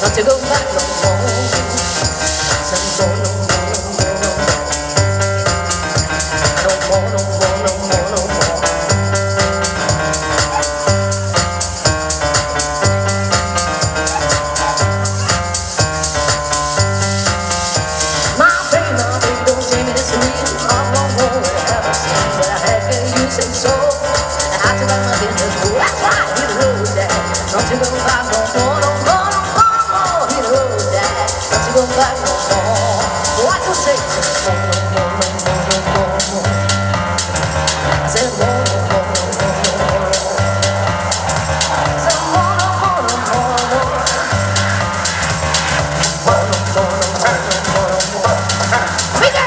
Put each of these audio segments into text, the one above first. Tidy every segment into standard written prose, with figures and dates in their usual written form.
not to go back no more. Said no, no, no, no, no, no, no more, no more, no more, no more. My baby, don't say me this real. I won't worry, ever seen what I had been using so. I had to run my business, that's right, hit the road, Dad. Not to go back no more, no more, no more, more. Hit the road, Dad. Not to go back no more. What you say? No, no, no, no, no, no, no, no. I said no, no, no, no, no, no, no. I said no, no, no, no, no, no. No, no, no, no, no, no, no, no.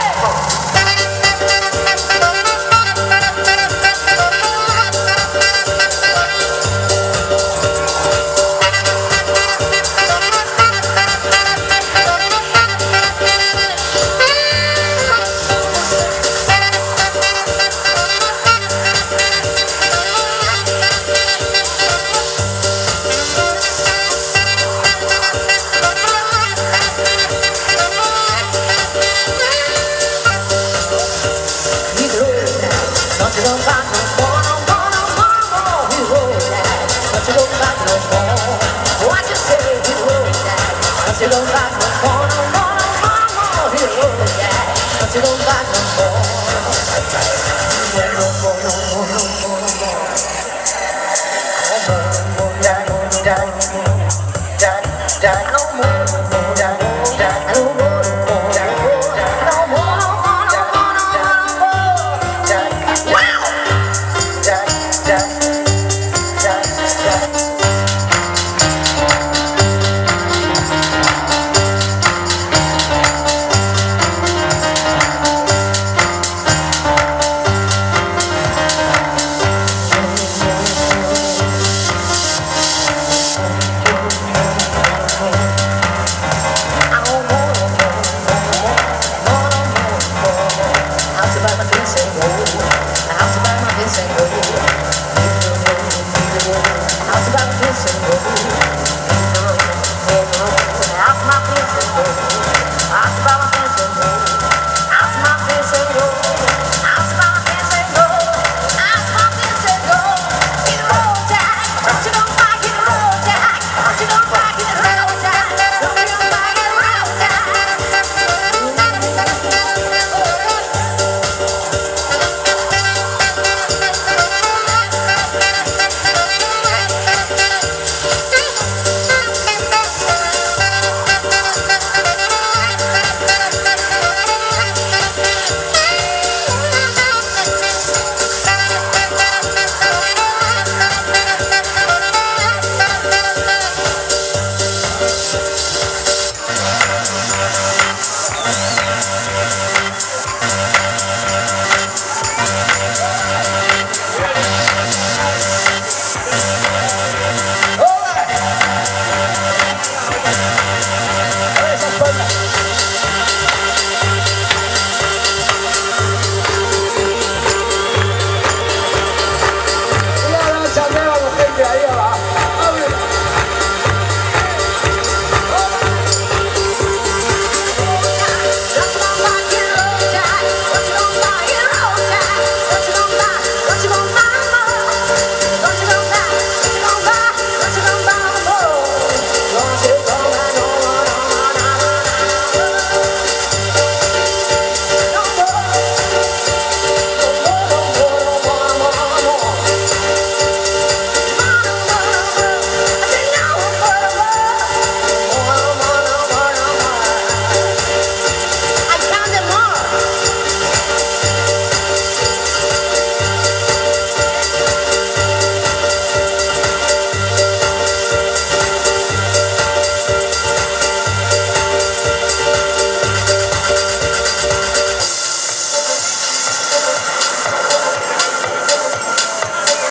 We did. Don't you go back no more, no more, no more, more. Hit the road, Dad. Don't you go back no more. What you say? Hit the road, Dad. Don't you go back no more, no more, no more, more. Hit the road, Dad. Don't you go back no more.